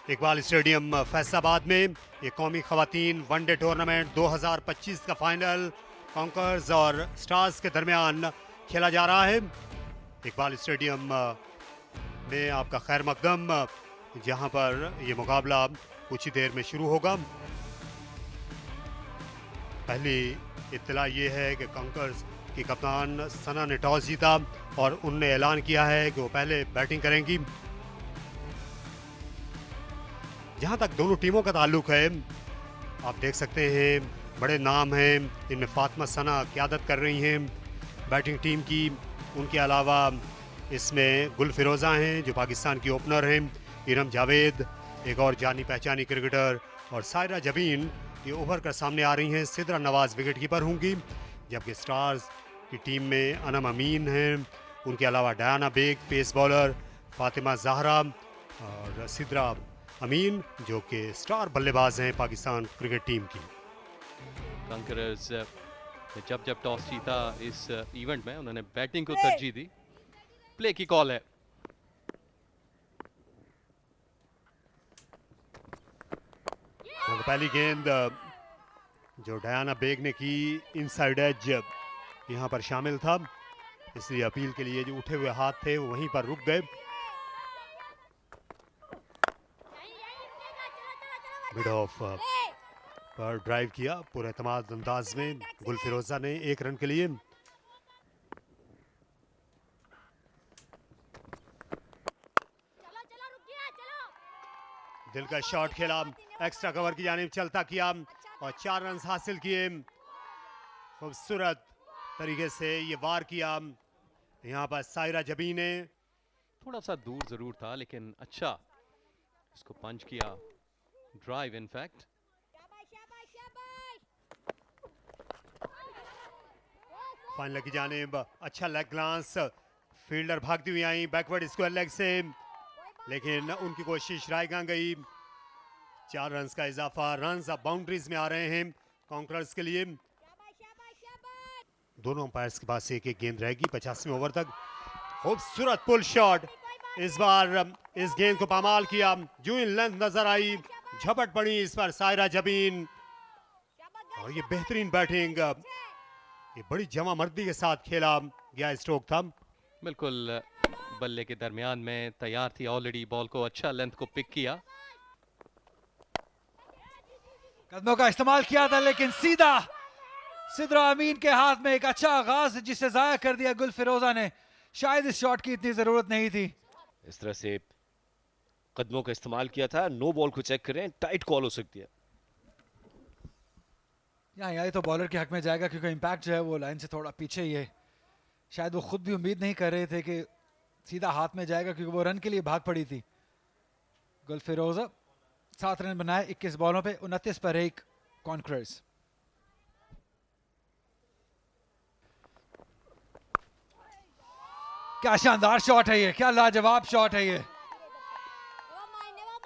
Iqbal stadium Faisalabad में ये कौमी खवातीन वनडे टूर्नामेंट 2025 का फाइनल कॉन्कर्स और स्टार्स के दरमियान खेला जा रहा है। इकबाल स्टेडियम में आपका खैर मकदम, जहां पर ये मुकाबला कुछ ही देर में शुरू होगा। पहली इत्तला ये है कि कॉन्कर्स की कप्तान सना ने टॉस जीता और उनने ऐलान किया है कि वो पहले बैटिंग करेंगी। जहां तक दोनों टीमों का ताल्लुक है, आप देख सकते हैं बड़े नाम हैं, इनमें फातिमा सना क़यादत कर रही हैं बैटिंग टीम की। उनके अलावा इसमें गुल फिरोज़ा हैं जो पाकिस्तान की ओपनर हैं, इरम जावेद एक और जानी पहचानी क्रिकेटर, और सायरा जबीन ये उभर कर सामने आ रही हैं। सिद्रा नवाज़ विकेट कीपर होंगी, जबकि स्टार्स की टीम में अनम अमीन हैं, उनके अलावा Diana Baig pace bowler, Fatima Zahra और सिद्रा अमीन जो कि स्टार बल्लेबाज हैं पाकिस्तान क्रिकेट टीम की। कॉन्करर्स ने जब टॉस जीता इस इवेंट में उन्होंने बैटिंग को तरजीह दी। प्ले की कॉल है। तो पहली गेंद जो डायना बेग ने की, इनसाइड एज यहां पर शामिल था, इसलिए अपील के लिए जो उठे हुए हाथ थे वो वहीं पर रुक गए। मिड ऑफ पर ड्राइव किया पूरे एतमाद अंदाज में गुल फिरोजा ने 1 रन के लिए। दिल का शॉट खेला, एक्स्ट्रा कवर की जानिब चलता किया और 4 रन हासिल किए। खूबसूरत तरीके से ये वार किया यहाँ पर सायरा जबी ने। थोड़ा सा दूर जरूर था लेकिन अच्छा इसको पंच किया, ड्राइव इनफैक्ट। फाइनल की जानिब अच्छा लेग ग्लांस, फील्डर भागती हुई आई बैकवर्ड स्क्वायर लेग से, लेकिन उनकी कोशिश रायगां गई। 4 रन का इजाफा, रन अब बाउंड्रीज में आ रहे हैं कॉन्करर्स के लिए। दोनों अंपायर्स के पास एक गेंद रहेगी 85वें ओवर तक। खूबसूरत पुल शॉट, इस बार इस गेंद को पामाल किया, जो इन लेंथ नजर आई, झपट पड़ी इस पर सायरा जबीन, और ये बेहतरीन बैटिंग, ये बड़ी जमा मर्दी के साथ खेला गया स्ट्रोक था। बिल्कुल बल्ले के दरमियान में तैयार थी ऑलरेडी, बॉल को अच्छा लेंथ को पिक किया, कदमों का इस्तेमाल किया था, लेकिन सीधा सिद्रा अमीन के हाथ में एक अच्छा आगाज जिसे जाया कर दिया गुल फिरोजा ने। शायद इस शॉट की इतनी जरूरत नहीं थी। इस तरह से कदमों का इस्तेमाल किया था। नो बॉल को चेक करें, टाइट कॉल हो सकती है। यहाँ तो बॉलर के हक में जाएगा क्योंकि इम्पैक्ट जो है वो लाइन से थोड़ा पीछे ही है। शायद वो खुद भी उम्मीद नहीं कर रहे थे कि सीधा हाथ में जाएगा, क्योंकि वो रन के लिए भाग पड़ी थी। गुल फिरोजा 7 रन बनाए 21 बॉलों पे, 29 पर 1 कॉन्करर्स। क्या शानदार शॉट है ये, क्या लाजवाब शॉट है ये।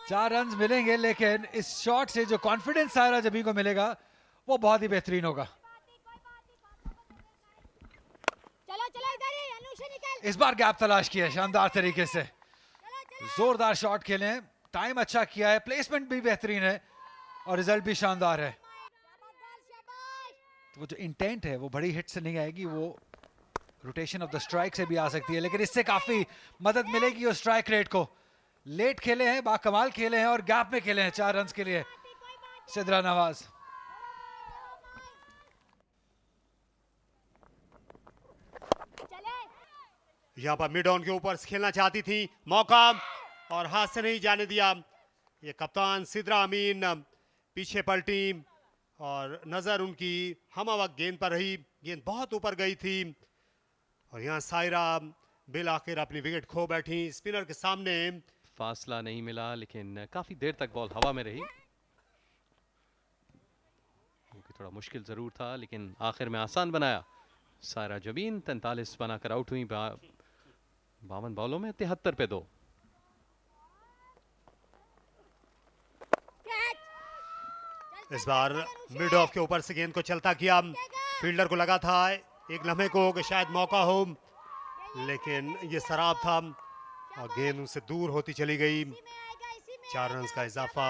4 रन मिलेंगे, लेकिन इस शॉट से जो कॉन्फिडेंस सायरा जबी को मिलेगा वो बहुत ही बेहतरीन होगा। इस बार गैप तलाश किया शानदार तरीके से, जोरदार शॉट खेले हैं, टाइम अच्छा किया है, प्लेसमेंट भी बेहतरीन है और रिजल्ट भी शानदार है। तो वो जो इंटेंट है वो बड़ी हिट से नहीं आएगी, वो रोटेशन ऑफ द स्ट्राइक से भी आ सकती है, लेकिन इससे काफी मदद मिलेगी उस स्ट्राइक रेट को। लेट खेले हैं, बाकमाल खेले हैं और गैप में खेले हैं 4 रन के लिए सिद्रा नवाज। यहाँ पर मिड ऑन के ऊपर खेलना चाहती थी, मौका और हाथ से नहीं जाने दिया। ये कप्तान सिद्रा अमीन पीछे पलटी और नजर उनकी हम वक्त गेंद पर रही, गेंद बहुत ऊपर गई थी और यहाँ सायरा बिल आखिर अपनी विकेट खो बैठी स्पिनर के सामने। फासला नहीं मिला लेकिन काफी देर तक बॉल हवा में रही, क्योंकि थोड़ा मुश्किल जरूर था लेकिन आखिर में आसान बनाया। सायरा जबीन 43 बनाकर आउट हुई 52 बॉलों में 73 पे 2। इस बार मिड ऑफ के ऊपर से गेंद को चलता किया, फील्डर को लगा था एक लम्हे को कि शायद मौका हो, लेकिन ये सराब था और गेंद उनसे दूर होती चली गई। 4 रन का इजाफा।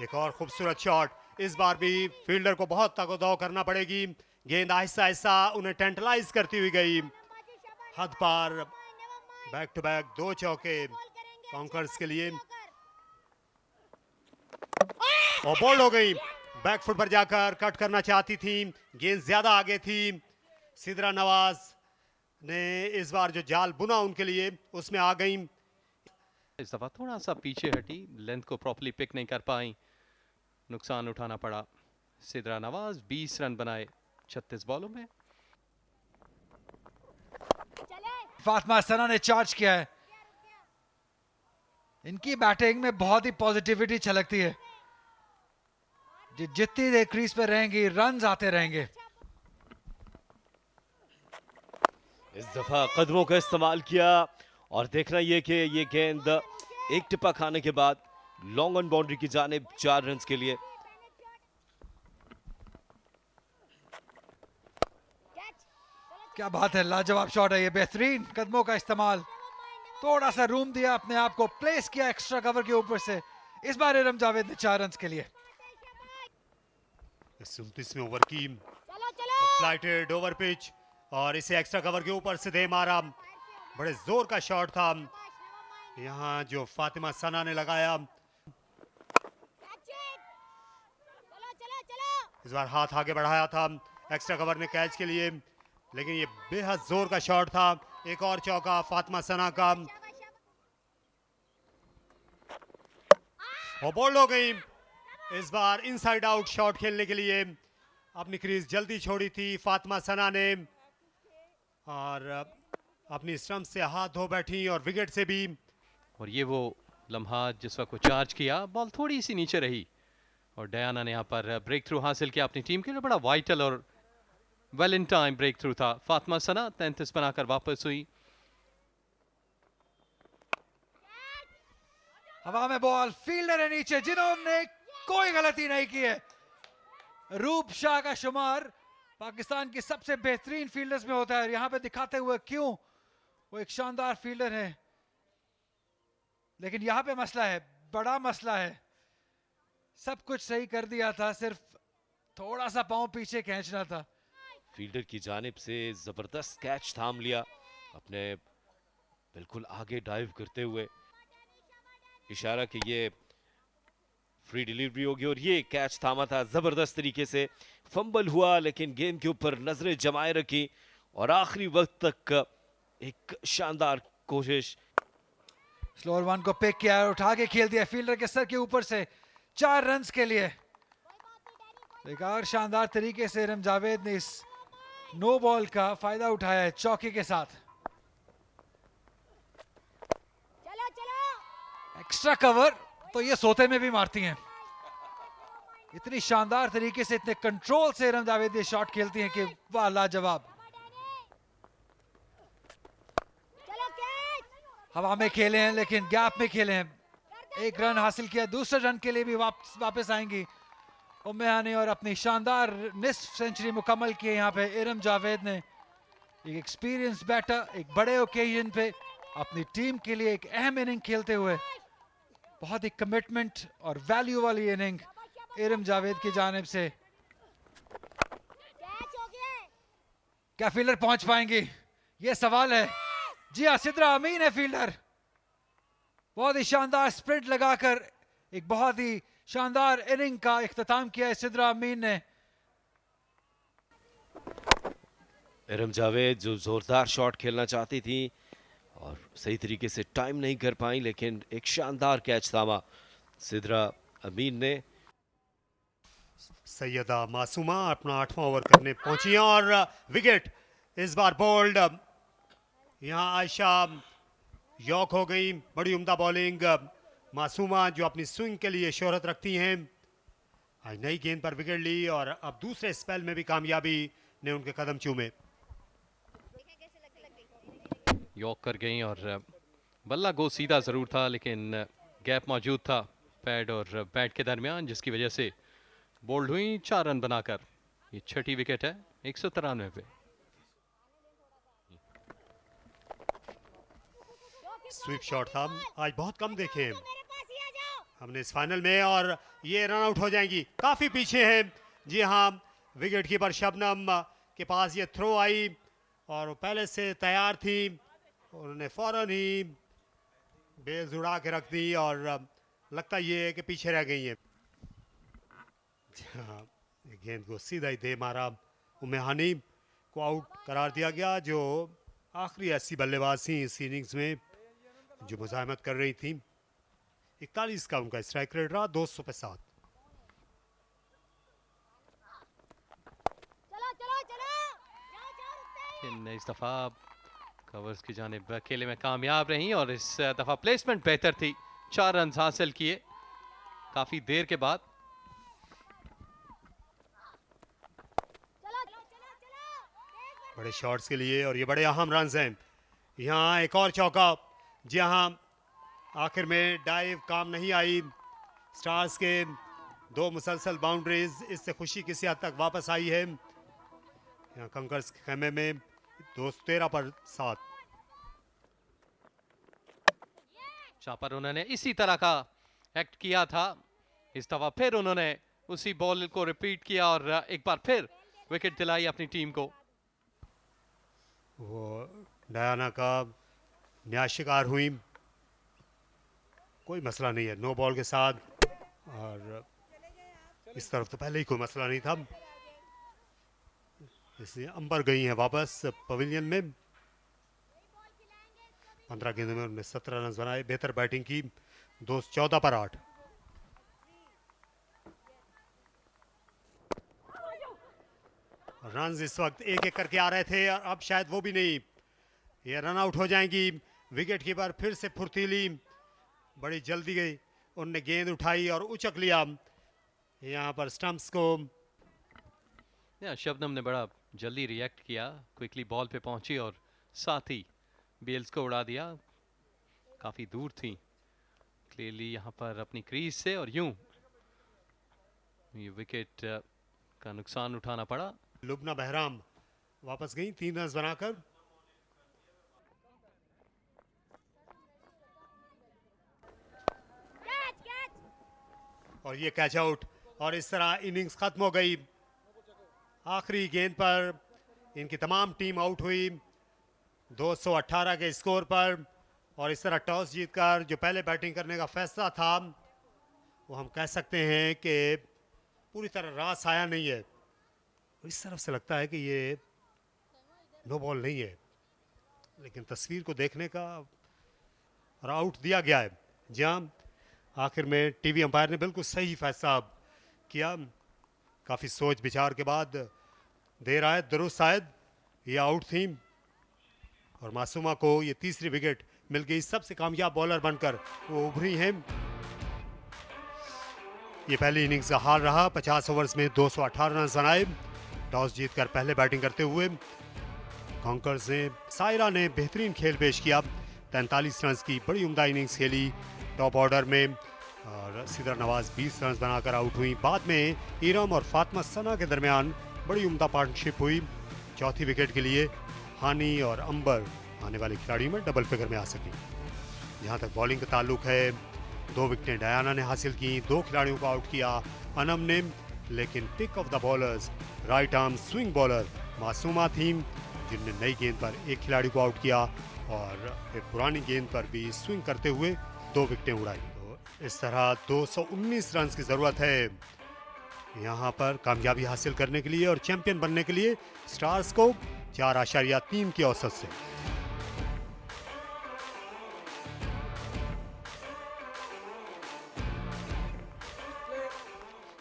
एक और खूबसूरत शॉट, इस बार भी फील्डर को बहुत ताकतदाव करना पड़ेगी। गेंद आहिस्ता आहिस्ता उन्हें टेंटलाइज करती हुई गई, हद पार। बैक टू बैक 2 चौके कॉन्कर्स के लिए, और बोल्ड हो गई। बैक फुट पर जाकर कट करना चाहती थी, गेंद ज्यादा आगे थी। सिद्रा नवाज ने इस बार जो जाल बुना उनके लिए उसमें आ गई। इस दफा थोड़ा सा पीछे हटी, लेंथ को प्रॉपर्ली पिक नहीं कर पाई, नुकसान उठाना पड़ा। सिद्रा नवाज 20 रन बनाए 36 बॉलों में। फातिमा सना ने चार्ज किया है। इनकी बैटिंग में बहुत ही पॉजिटिविटी छलकती है। जितनी देर क्रीज पे रहेंगी रन्स आते रहेंगे। इस दफा कदमों का इस्तेमाल किया और देखना यह कि ये गेंद एक टिप्पा खाने के बाद लॉन्ग ऑन बाउंड्री की जानिब 4 रन के लिए। क्या बात है, लाजवाब शॉट है ये, बेहतरीन कदमों का इस्तेमाल। थोड़ा सा रूम दिया अपने आप को, प्लेस किया एक्स्ट्रा कवर के ऊपर से। इस बार इरम जावेद ने 4 रन के लिए। 29वें ओवर की फ्लाइटेड ओवर पिच, और इसे एक्स्ट्रा कवर के ऊपर से दे मारा। बड़े जोर का शॉट था यहाँ जो फातिमा सना ने लगाया। इस बार हाथ आगे बढ़ाया था एक्स्ट्रा कवर ने कैच के लिए, लेकिन ये बेहद जोर का शॉट था। एक और चौका फातिमा सना का, और बोल्ड हो गई। इस बार इनसाइड आउट शॉट खेलने के लिए अपनी क्रीज जल्दी छोड़ी थी फातिमा सना ने, और अपनी स्टंप से हाथ धो बैठी और विकेट से भी। और ये वो लम्हा जिस वक्त को चार्ज किया, बॉल थोड़ी सी नीचे रही और डयाना ने यहाँ पर ब्रेक थ्रू हासिल किया अपनी टीम के लिए। बड़ा वाइटल और well in time breakthrough था। फातिमा सना 33 बनाकर वापस हुई। हवा में बॉल, फील्डर है नीचे जिन्होंने कोई गलती नहीं की है। रूप शाह का शुमार पाकिस्तान की सबसे बेहतरीन फील्डर्स में होता है, यहां पे दिखाते हुए क्यों वो एक शानदार फील्डर है। लेकिन यहां पे मसला है, बड़ा मसला है। सब कुछ सही कर दिया था, सिर्फ थोड़ा सा पांव पीछे खींचना था। फील्डर की जानिब से जबरदस्त कैच थाम लिया, अपने बिल्कुल आगे डाइव करते हुए इशारा कि ये फ्री डिलीवरी होगी, और ये कैच थामा था जबरदस्त तरीके से। फंबल हुआ लेकिन गेंद के ऊपर नजरें जमाए रखी और आखिरी वक्त तक एक शानदार कोशिश। स्लोअर वन को पिक किया और उठा के खेल दिया फील्डर के सर के ऊपर से 4 रन के लिए। एक और शानदार तरीके से इरम जावेद ने इस नो बॉल का फायदा उठाया है चौके के साथ। एक्स्ट्रा कवर तो ये सोते में भी मारती हैं। इतनी शानदार तरीके से, इतने कंट्रोल से इरम जावेद ये शॉट खेलती हैं कि वाह, लाजवाब। हवा में खेले हैं लेकिन गैप में खेले हैं। 1 रन हासिल किया, दूसरे रन के लिए भी वापस आएंगी उम्मे हानी, और अपनी शानदार निस्फ सेंचुरी मुकम्मल की है यहाँ पे इरम जावेद ने। एक एक्सपीरियंस बैटर, एक बड़े ओकेजन पे अपनी टीम के लिए एक अहम इनिंग खेलते हुए, बहुत ही कमिटमेंट और वैल्यू वाली इनिंग इरम जावेद की जानिब से। क्या फील्डर पहुंच पाएंगी, ये सवाल है। जी हाँ, सिद्रा अमीन है फील्डर। बहुत ही शानदार स्प्रिंट लगाकर एक बहुत ही शानदार इनिंग का इख्तिताम किया है सिद्रा अमीन ने। इरम जावेद जो जोरदार शॉट खेलना चाहती थी और सही तरीके से टाइम नहीं कर पाई, लेकिन एक शानदार कैच थामा सिद्रा अमीन ने। सैयदा मासूमा अपना 8वां ओवर करने पहुंची हैं और विकेट इस बार बोल्ड। यहाँ आयशा यॉक हो गई, बड़ी उम्दा बॉलिंग। मासूमा जो अपनी स्विंग के लिए शोहरत रखती हैं, आज नई गेंद पर विकेट ली और अब दूसरे स्पेल में भी कामयाबी ने उनके कदम चूमे। यॉक कर गई और बल्ला गो सीधा ज़रूर था, लेकिन गैप मौजूद था पैड और बैट के दरमियान, जिसकी वजह से बोल्ड हुई 4 रन बनाकर। ये 6ठी विकेट है 193 पे। स्वीप शॉट था, आज बहुत कम देखे हैं हमने इस फाइनल में, और ये रन आउट हो जाएंगी, काफी पीछे हैं। जी हाँ, विकेट कीपर शबनम के पास ये थ्रो आई और वो पहले से तैयार थी, उन्होंने फौरन ही बेल्स उड़ा के रख दी और लगता ये है कि पीछे रह गई है। हाँ, गेंद को सीधा ही दे मारा, उम्मे हानी को आउट करार दिया गया, जो आखिरी ऐसी बल्लेबाज थी इस इनिंग्स में जो मुजाहमत कर रही थी। 41 का उनका स्ट्राइक रेट रहा, 200 पे 7। इस दफा कवर्स की जानिब अकेले में कामयाब रही और इस दफा प्लेसमेंट बेहतर थी, 4 रन हासिल किए काफी देर के बाद। बड़े शॉट्स के लिए और ये बड़े अहम रन हैं। यहाँ एक और चौका, जहाँ आखिर में डाइव काम नहीं आई, स्टार्स के 2 मुसलसल बाउंड्रीज, इससे खुशी किसी हद तक वापस आई है। यहाँ कंकर्स के खेमे में 213 पर 7। जहाँ पर उन्होंने इसी तरह का एक्ट किया था, इस दफा फिर उन्होंने उसी बॉल को रिपीट किया और एक बार फिर विकेट दिलाई अपनी टीम को। वो डायना का न्याय शिकार हुई, कोई मसला नहीं है नो बॉल के साथ, और इस तरफ तो पहले ही कोई मसला नहीं था, इसलिए अंबर गई हैं वापस पवेलियन में। 15 गेंदों में उन्होंने 17 रन बनाए, बेहतर बैटिंग की, 214 पर 8। रन इस वक्त एक एक करके आ रहे थे और अब शायद वो भी नहीं, ये रन आउट हो जाएंगी। विकेट कीपर फिर से फुर्तीली, बड़ी जल्दी गई, उनने गेंद उठाई और उचक लिया यहाँ पर स्टंप्स को। शबनम ने बड़ा जल्दी रिएक्ट किया, क्विकली बॉल पे पहुंची और साथ ही बेल्स को उड़ा दिया, काफी दूर थी क्लियरली यहाँ पर अपनी क्रीज से, और यूं ये विकेट का नुकसान उठाना पड़ा। लुबना बहराम वापस गई 3 रन बनाकर। और ये कैच आउट, और इस तरह इनिंग्स खत्म हो गई। आखिरी गेंद पर इनकी तमाम टीम आउट हुई 218 के स्कोर पर, और इस तरह टॉस जीतकर जो पहले बैटिंग करने का फैसला था, वो हम कह सकते हैं कि पूरी तरह रास आया नहीं है। इस तरफ से लगता है कि ये नो बॉल नहीं है, लेकिन तस्वीर को देखने का और आउट दिया गया है, जहां आखिर में टीवी अंपायर ने बिल्कुल सही फैसला किया, काफ़ी सोच विचार के बाद देर आए दुरुस्त शायद ये आउट थी, और मासूमा को ये तीसरी विकेट मिल गई, सबसे कामयाब बॉलर बनकर वो उभरी हैं। ये पहली इनिंग्स का हाल रहा, 50 ओवर्स में 218 रन बनाए, टॉस जीतकर पहले बैटिंग करते हुए कॉन्कर्स ने, सायरा ने बेहतरीन खेल पेश किया, 43 रन की बड़ी उम्दा इनिंग्स खेली टॉप ऑर्डर में, और सिदरा नवाज 20 रन बनाकर आउट हुई। बाद में इरम और फातिमा सना के दरमियान बड़ी उम्दा पार्टनरशिप हुई, चौथी विकेट के लिए हानी और अंबर आने वाले खिलाड़ियों में डबल फिगर में आ सकी। जहां तक बॉलिंग का ताल्लुक है, 2 विकेटें डायना ने हासिल की, 2 खिलाड़ियों को आउट किया अनम ने, लेकिन pick of the bowlers right arm swing bowler Masooma थी, जिनने नई गेंद पर एक खिलाड़ी को आउट किया और एक पुरानी गेंद पर भी स्विंग करते हुए 2 विकेटें उड़ाई। तो इस तरह 219 रन की ज़रूरत है यहाँ पर कामयाबी हासिल करने के लिए और चैंपियन बनने के लिए स्टार्स को 4.3 की औसत से।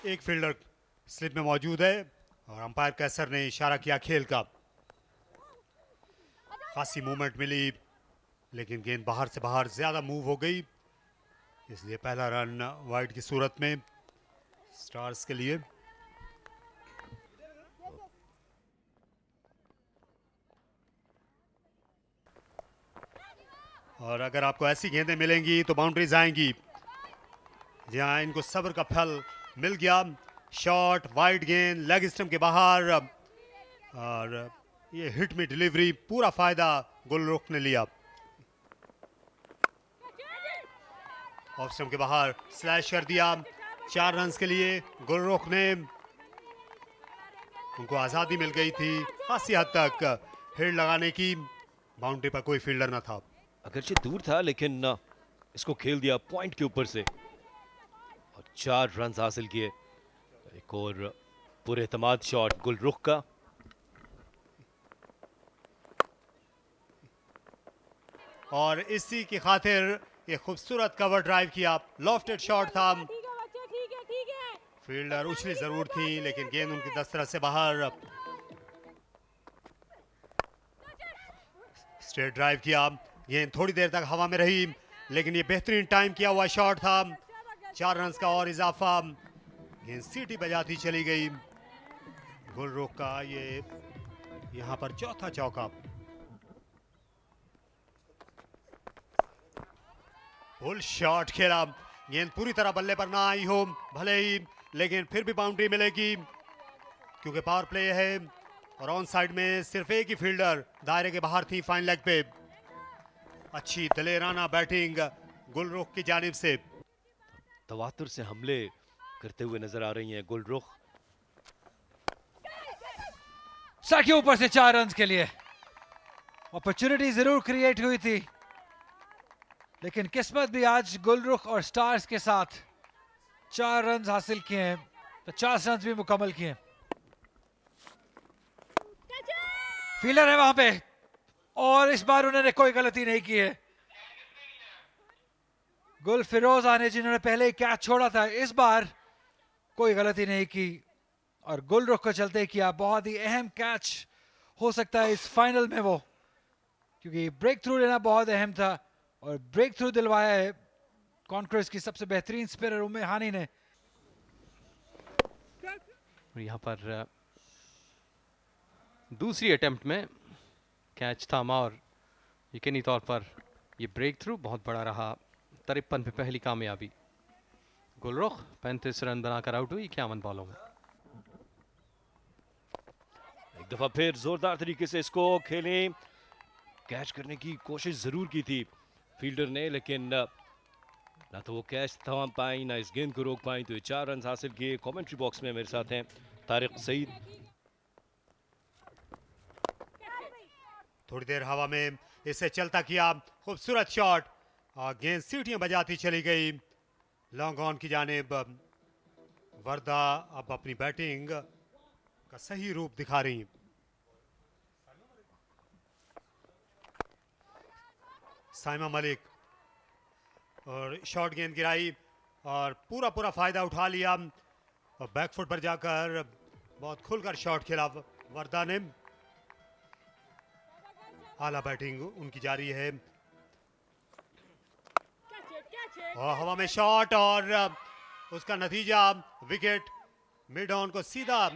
एक फील्डर स्लिप में मौजूद है और अंपायर कैसर ने इशारा किया खेल का, खासी मूवमेंट मिली, लेकिन गेंद बाहर से बाहर ज्यादा मूव हो गई, इसलिए पहला रन वाइड की सूरत में स्टार्स के लिए। और अगर आपको ऐसी गेंदें मिलेंगी तो बाउंड्रीज आएंगी, जहां इनको सब्र का फल मिल गया। शॉट वाइड गेंद लेग स्टंप के बाहर, और ये हिट में डिलीवरी, पूरा फायदा गुलरुख ने लिया। ऑफ स्टंप के बाहर स्लैश कर दिया 4 रन के लिए। गुलरुख ने उनको आज़ादी मिल गई थी खासी हद तक हिट लगाने की। बाउंड्री पर कोई फील्डर न था। अगरचे दूर था लेकिन इसको खेल दिया पॉइंट के ऊपर से और 4 रन हासिल किए। एक और पुरएतमाद शॉट गुलरुख का। और इसी की खातिर ये खूबसूरत कवर ड्राइव किया। लॉफ्टेड शॉट था। फील्डर उछली जरूर थी लेकिन गेंद उनकी दस्तरस से बाहर। स्ट्रेट ड्राइव किया। गेंद थोड़ी देर तक हवा में रही लेकिन ये बेहतरीन टाइम किया हुआ शॉट था। 4 रन का और इजाफा। गेंद सीटी बजाती चली गई। गुलरुख का ये यहां पर चौथा चौका। फुल शॉट खेला। गेंद पूरी तरह बल्ले पर ना आई हो भले ही लेकिन फिर भी बाउंड्री मिलेगी क्योंकि पावर प्ले है और ऑन साइड में सिर्फ एक ही फील्डर दायरे के बाहर थी फाइन लेग पे। अच्छी दलेराना बैटिंग गुलरुख की जानिब से। तवातुर से हमले करते हुए नजर आ रही हैं गुलरुख। सर के ऊपर से 4 रन के लिए अपॉर्चुनिटी जरूर क्रिएट हुई थी लेकिन किस्मत भी आज गुलरुख और स्टार्स के साथ 4 रन हासिल किए हैं। 50 रन भी मुकम्मल किए। फील्डर है वहां पे और इस बार उन्होंने कोई गलती नहीं की है। गुल फिरोज आने जिन्होंने पहले ही कैच छोड़ा था इस बार कोई गलती नहीं की और गुलरुख को चलते किया। बहुत ही अहम कैच हो सकता है इस फाइनल में वो क्योंकि ब्रेक थ्रू लेना बहुत अहम था और ब्रेक थ्रू दिलवाया है कॉन्क्रेस की सबसे बेहतरीन स्पिनर उम्मे हानी ने। यहाँ पर दूसरी अटेम्प्ट में कैच थामा और यकीनी तौर पर ये ब्रेक थ्रू बहुत बड़ा रहा। 53 पे पहली कामयाबी। गुलरुख 35 रन बनाकर आउट हुई 51 बॉलों में। एक दफा फिर जोरदार तरीके से इसको खेलें। कैच करने की कोशिश जरूर की थी फील्डर ने लेकिन ना तो वो कैच थमा पाई ना इस गेंद को रोक पाई। तो ये 4 रन हासिल किए। कमेंट्री बॉक्स में मेरे साथ हैं तारिक सईद। थोड़ी देर हवा में इसे चलता किया। खूबसूरत शॉट और गेंद सीटियां बजाती चली गई लॉन्ग ऑन की जानिब। वर्दा अब अपनी बैटिंग का सही रूप दिखा रही हैं। साइमा मलिक और शॉर्ट गेंद गिराई और पूरा फायदा उठा लिया और बैकफुट पर जाकर बहुत खुलकर शॉट खेला वर्दा ने। आला बैटिंग उनकी जारी है और हवा में शॉट और उसका नतीजा विकेट। मिड ऑन को सीधा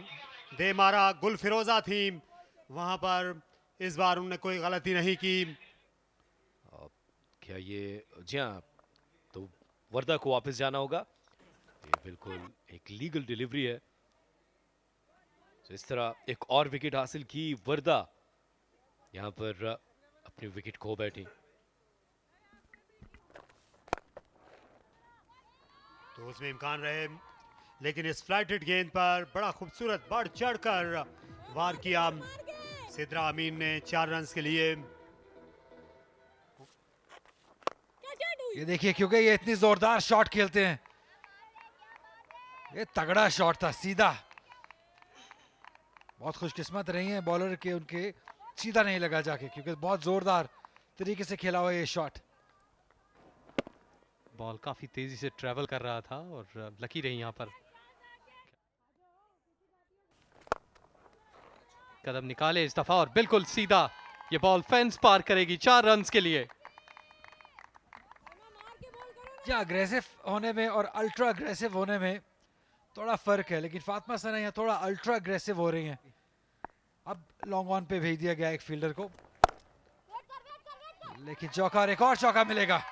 दे मारा। गुल फिरोजा थी वहां पर। इस बार उन्होंने कोई गलती नहीं की। क्या ये जी हाँ तो वर्दा को वापस जाना होगा। ये बिल्कुल एक लीगल डिलीवरी है। तो इस तरह एक और विकेट हासिल की वर्दा। यहां पर अपनी विकेट खो बैठी। तो उसमें इम्कान रहे लेकिन इस फ्लाइटेड गेंद पर बड़ा खूबसूरत बढ़ चढ़कर वार किया सिद्रा अमीन ने 4 रन के लिए। ये देखिए क्योंकि ये इतनी जोरदार शॉट खेलते हैं। ये तगड़ा शॉट था सीधा। बहुत खुशकिस्मत रही हैं बॉलर के उनके सीधा नहीं लगा जाके क्योंकि बहुत जोरदार तरीके से खेला हुआ ये शॉट। बॉल काफी तेजी से ट्रेवल कर रहा था और लकी रही यहाँ पर। कदम निकाले इस दफा और बिल्कुल सीधा ये बॉल फेंस पार करेगी 4 रन के लिए। अग्रेसिव होने में और अल्ट्रा अग्रेसिव होने में थोड़ा फर्क है लेकिन फातिमा सना यहाँ थोड़ा अल्ट्रा अग्रेसिव हो रही हैं। अब लॉन्ग ऑन पे भेज दिया गया एक फील्डर को लेकिन चौका एक और चौका मिलेगा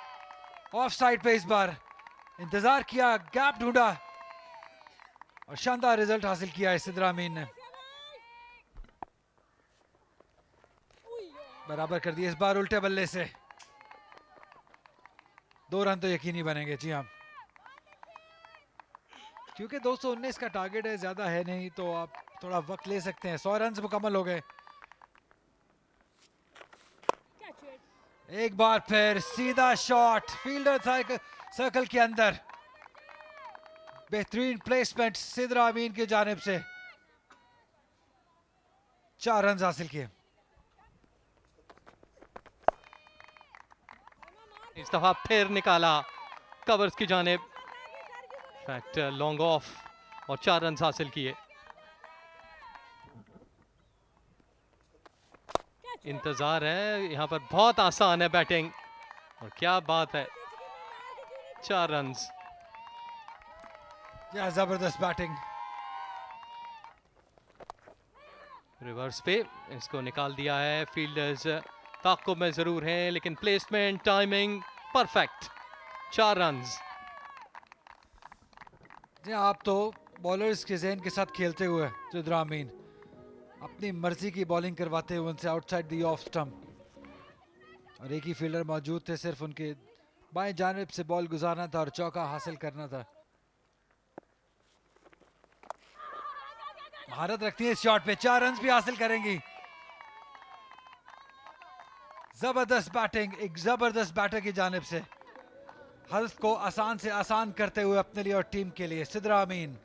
ऑफ साइड पे। इस बार इंतजार किया गैप ढूंढा और शानदार रिजल्ट हासिल किया है सिद्रा अमीन ने। बराबर कर दिया इस बार उल्टे बल्ले से। 2 रन तो यकीनी बनेंगे। जी हाँ, क्योंकि 219 का टारगेट है, ज्यादा है नहीं, तो आप थोड़ा वक्त ले सकते हैं। 100 रन मुकम्मल हो गए। एक बार फिर सीधा शॉट, फील्डर सर्कल के अंदर। बेहतरीन प्लेसमेंट सिद्रा अमीन की जानिब से। 4 रन हासिल किए। इस दफा फिर निकाला कवर्स की जानिब, फैक्ट लॉन्ग ऑफ, और 4 रन हासिल किए। इंतजार है यहां पर, बहुत आसान है बैटिंग, और क्या बात है, 4 रन। या जबरदस्त बैटिंग। रिवर्स पे इसको निकाल दिया है। फील्डर्स ताक़ुब में जरूर हैं, लेकिन प्लेसमेंट, टाइमिंग परफेक्ट। 4 रन। जी आप तो बॉलर्स के जहन के साथ खेलते हुए सिद्रा अमीन अपनी मर्जी की बॉलिंग करवाते हुए उनसे आउटसाइड दी ऑफ स्टंप, और एक ही फील्डर मौजूद थे, सिर्फ उनके बाएं जानिब से बॉल गुजारना था और चौका हासिल करना था। महारत रखती है इस शॉट पे, 4 रन भी हासिल करेंगी। जबरदस्त बैटिंग एक जबरदस्त बैटर की जानिब से, हल्फ को आसान से आसान करते हुए अपने लिए और टीम के लिए सिद्रा अमीन।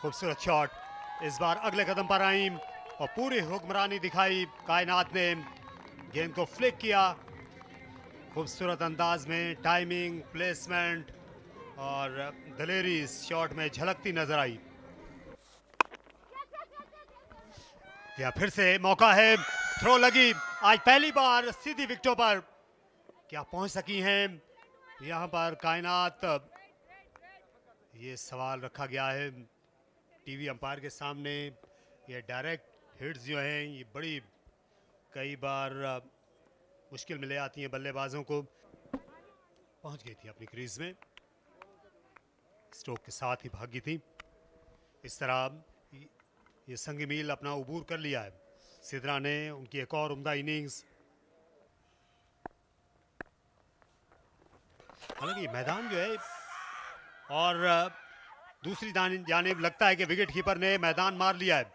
खूबसूरत शॉट, इस बार अगले कदम पर आई और पूरी हुक्मरानी दिखाई। कायनात ने गेंद को फ्लिक किया खूबसूरत अंदाज में। टाइमिंग, प्लेसमेंट और दलेरी इस शॉट में झलकती नजर आई। या फिर से मौका है, थ्रो लगी, आज पहली बार सीधी विकेटों पर क्या पहुंच सकी हैं यहां पर कायनात, ये सवाल रखा गया है टीवी अंपायर के सामने। ये डायरेक्ट हिट्स जो हैं ये बड़ी कई बार मुश्किल में ले आती हैं बल्लेबाजों को। पहुंच गई थी अपनी क्रीज में, स्ट्रोक के साथ ही भागी थी। इस तरह ये संग मील अपना उबूर कर लिया है सिद्रा ने। उनकी एक और उम्दा इनिंग्स, हालांकि मैदान जो है, और दूसरी जानिब लगता है कि विकेट कीपर ने मैदान मार लिया है।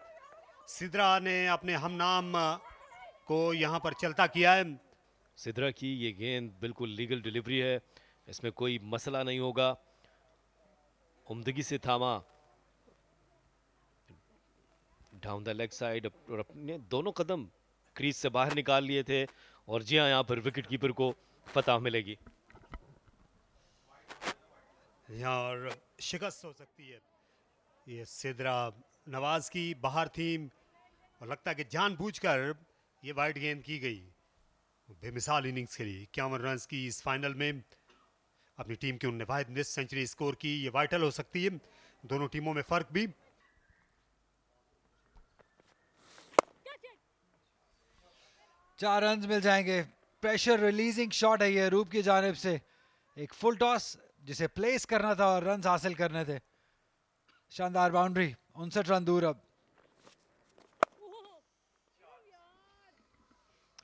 सिद्रा ने अपने हमनाम को यहां पर चलता किया है। सिद्रा की ये गेंद बिल्कुल लीगल डिलीवरी है, इसमें कोई मसला नहीं होगा। उम्दगी से थामा डाउन द लेग साइड, और अपने दोनों कदम क्रीज से बाहर निकाल लिए थे। और जी हाँ, यहाँ पर विकेट कीपर को फतह मिलेगी। यहाँ और शिकस्त हो सकती है। ये सिद्रा नवाज की बाहर थी और लगता है कि जानबूझकर ये वाइड गेंद की गई बेमिसाल इनिंग्स के लिए। 51 रन की इस फाइनल में अपनी टीम की उन्होंने वाहिद निस्फ सेंचुरी स्कोर की। ये वाइटल हो सकती है, दोनों टीमों में फर्क भी। चार रन मिल जाएंगे। प्रेशर रिलीजिंग शॉट है ये रूप की जानिब से, एक फुल टॉस जिसे प्लेस करना था और रन हासिल करने थे। शानदार बाउंड्री, 59 रन दूर अब।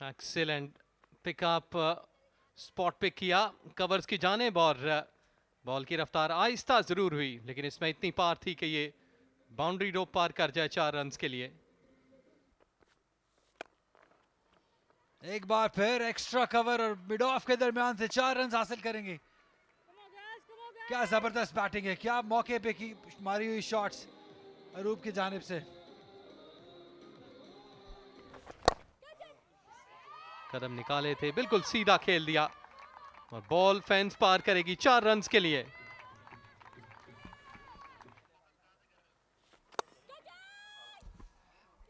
एक्सीलेंट पिकअप, स्पॉट पिक किया कवर्स की जानिब, और बॉल की रफ्तार आहिस्ता जरूर हुई, लेकिन इसमें इतनी पार थी कि ये बाउंड्री रोप पार कर जाए 4 रन के लिए। एक बार फिर एक्स्ट्रा कवर और मिड ऑफ के दरमियान से 4 रन हासिल करेंगे। क्या जबरदस्त बैटिंग है, क्या मौके पे की मारी हुई शॉट्स अरूप की जानिब से। कदम निकाले थे, बिल्कुल सीधा खेल दिया, और बॉल फेंस पार करेगी 4 रन के लिए।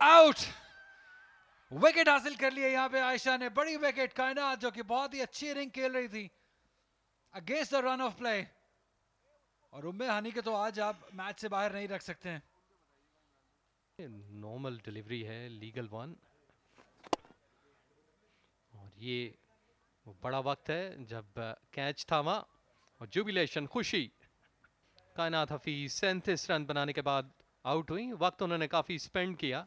आउट, विकेट हासिल कर लिया यहाँ पे आयशा ने, बड़ी विकेट। कायनात जो कि बहुत ही अच्छी इनिंग खेल रही थी against the run of play, और उम्मीद हानि के तो आज आप मैच से बाहर नहीं रख सकते हैं। नॉर्मल डिलीवरी है, लीगल वन, और ये वो बड़ा वक्त है जब कैच थामा और जुबिलेशन, खुशी। कायनात हफीज 37 रन बनाने के बाद आउट हुई। वक्त उन्होंने काफी स्पेंड किया।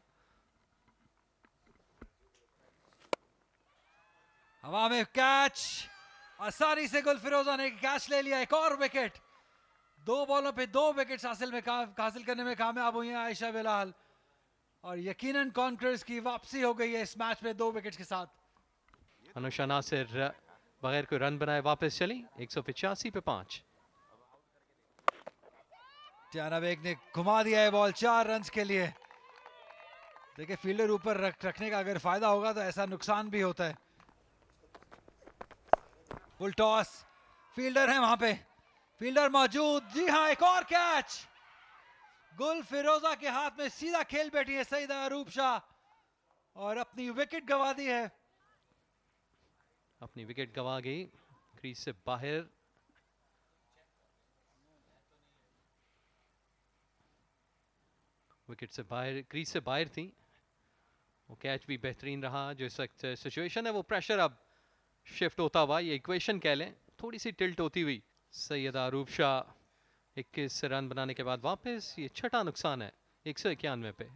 हवा में कैच, आसानी से गुल फिरोजा ने कैच ले लिया। एक और विकेट, 2 बॉलों पे 2 विकेट्स हासिल करने में कामयाब हुई हैं आयशा बिलाल, और यकीनन कॉन्करर्स की वापसी हो गई है इस मैच में 2 विकेट्स के साथ। अनुषा नासिर बगैर कोई रन बनाए वापस चली 185 पे 5। डियाना बेग ने घुमा दिया है बॉल 4 रन्स के लिए। देखिए फील्डर ऊपर रखने का अगर फायदा होगा तो ऐसा नुकसान भी होता है। फुल टॉस, फील्डर है वहां पे, फील्डर मौजूद। जी हाँ, एक और कैच, गुल फिरोजा के हाथ में सीधा खेल बैठी है सईदा अरूप शाह और अपनी विकेट गंवा दी है। अपनी विकेट गंवा गई, क्रीज से बाहर। विकेट से बाहर, क्रीज से बाहर थी। वो कैच भी बेहतरीन रहा। जो इस वक्त सिचुएशन है वो प्रेशर अब शिफ्ट होता हुआ, ये इक्वेशन कह लें, थोड़ी सी टिल्ट होती हुई। सैयदा अरूप शाह 21 रन बनाने के बाद वापस, ये छठा नुकसान है 191 पे।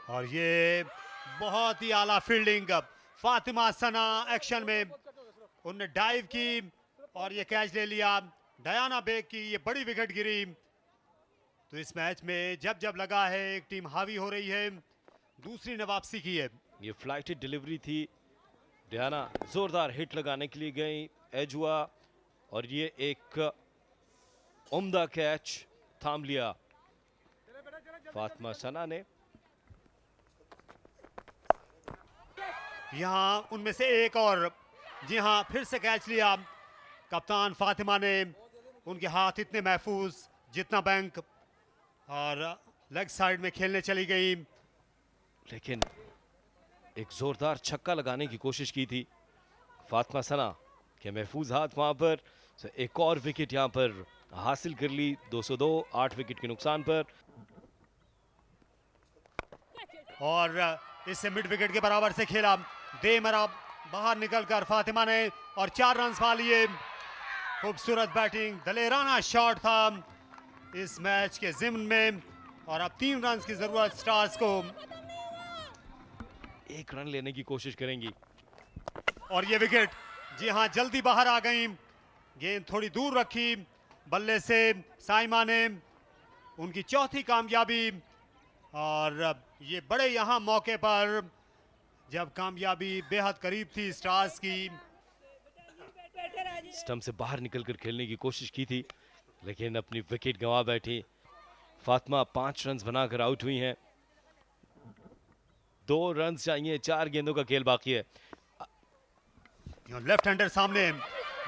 और ये बहुत ही आला फील्डिंग, फातिमा सना एक्शन में, उनने डाइव की और ये कैच ले लिया। डयाना बेग की ये बड़ी विकेट गिरी। तो इस मैच में जब जब लगा है एक टीम हावी हो रही है, दूसरी ने वापसी की है। ये फ्लाइटेड डिलीवरी थी, डियाना जोरदार हिट लगाने के लिए गई, एज हुआ और ये एक उम्दा कैच थाम लिया फातिमा सना ने। यहाँ उनमें से एक और, जी हाँ, फिर से कैच लिया कप्तान फातिमा ने। उनके हाथ इतने महफूज जितना बैंक, और लेग साइड में खेलने चली गई। लेकिन एक जोरदार छक्का लगाने की कोशिश की थी फातिमा सना के महफूज हाथ वहां पर। एक और विकेट यहां पर हासिल कर ली, 202, 8 विकेट के नुकसान पर। और इससे मिड विकेट के बराबर से खेला, दे मरा बाहर निकलकर फातिमा ने और 4 रन पा लिए। खूबसूरत बैटिंग, दलेराना शॉट था इस मैच के ज़िम्न में, और अब 3 रन की जरूरत स्टार्स को। 1 रन लेने की कोशिश करेंगी और ये विकेट, जी हाँ, जल्दी बाहर आ गई। गेंद थोड़ी दूर रखी बल्ले से साइमा ने, उनकी चौथी कामयाबी। और ये बड़े यहाँ मौके पर जब कामयाबी बेहद करीब थी स्टार्स की। स्टंप से बाहर निकलकर खेलने की कोशिश की थी, लेकिन अपनी विकेट गंवा बैठी। फातिमा 5 रन बनाकर आउट हुई हैं। 2 रन चाहिए, 4 गेंदों का खेल बाकी है। लेफ्ट हैंडर सामने,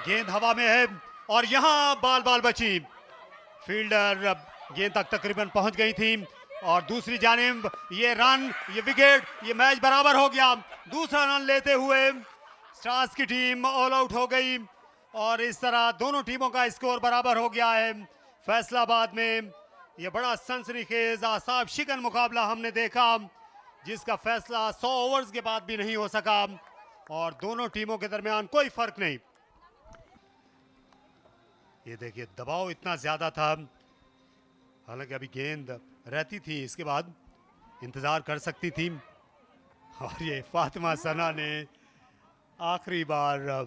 गेंद हवा में है और यहाँ बाल बची। फील्डर गेंद तक तकरीबन पहुंच गई थी। और दूसरी जानिब ये रन, ये विकेट, ये मैच बराबर हो गया। दूसरा रन लेते हुए स्टार्स की टीम ऑल आउट हो गई और इस तरह दोनों टीमों का स्कोर बराबर हो गया है। फैसलाबाद में ये बड़ा सनसनीखेज, आसाब शिकन मुकाबला हमने देखा, जिसका फैसला 100 ओवर्स के बाद भी नहीं हो सका और दोनों टीमों के दरमियान कोई फर्क नहीं। ये देखिए, दबाव इतना ज्यादा था, हालांकि अभी गेंद रहती थी, इसके बाद इंतजार कर सकती थी। और ये फातिमा सना ने आखिरी बार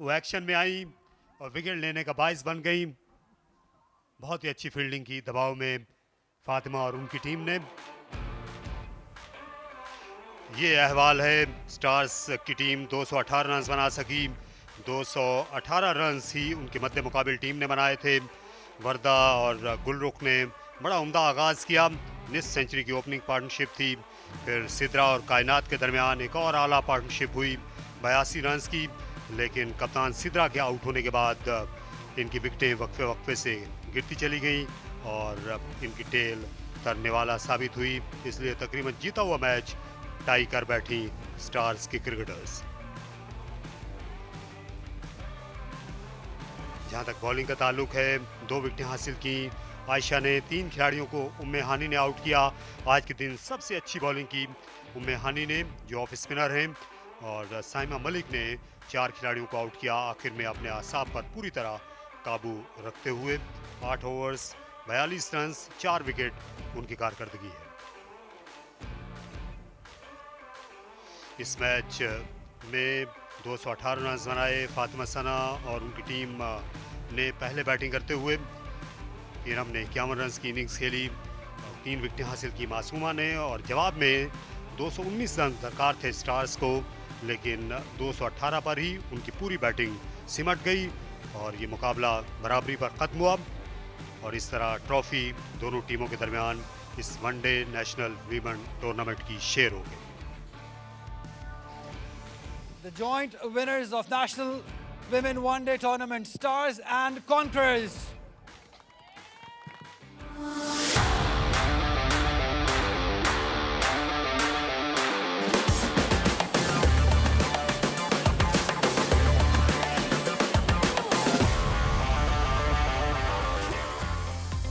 वो एक्शन में आई और विकेट लेने का बाइस बन गई। बहुत ही अच्छी फील्डिंग की दबाव में फातिमा और उनकी टीम ने। ये अहवाल है, स्टार्स की टीम 218 रन बना सकी। 218 रन ही उनके मध्य मुकाबिल टीम ने बनाए थे। वर्दा और गुलरुख ने बड़ा उम्दा आगाज़ किया। निस सेंचुरी की ओपनिंग पार्टनरशिप थी, फिर सिद्रा और कायनात के दरमियान एक और आला पार्टनरशिप हुई 82 रन की। लेकिन कप्तान सिद्रा के आउट होने के बाद इनकी विकेटें वक्फे से गिरती चली गई और इनकी टेल तरने वाला साबित हुई। इसलिए तकरीबन जीता हुआ मैच टाई कर बैठी स्टार्स के क्रिकेटर्स। जहां तक बॉलिंग का ताल्लुक है, 2 विकेटें हासिल की आयशा ने। 3 खिलाड़ियों को उम्मे हानी ने आउट किया। आज के दिन सबसे अच्छी बॉलिंग की उम्मे हानी ने, जो ऑफ स्पिनर हैं, और साइमा मलिक ने 4 खिलाड़ियों को आउट किया। आखिर में अपने आसाब पर पूरी तरह काबू रखते हुए 8 ओवर्स 42 रन 4 विकेट उनकी कारकर्दगी है। इस मैच में 218 रन बनाए फातिमा सना और उनकी टीम ने पहले बैटिंग करते हुए। इरम ने 51 रन की इनिंग्स खेली, 3 विकेटें हासिल की मासूमा ने, और जवाब में 219 रन दरकार थे स्टार्स को, लेकिन 218 पर ही उनकी पूरी बैटिंग सिमट गई और ये मुकाबला बराबरी पर ख़त्म हुआ। और इस तरह ट्रॉफी दोनों टीमों के दरमियान इस वनडे नेशनल वीमेन टूर्नामेंट की शेयर हो गई। The joint winners of National Women One Day Tournament, Stars and Conquerors.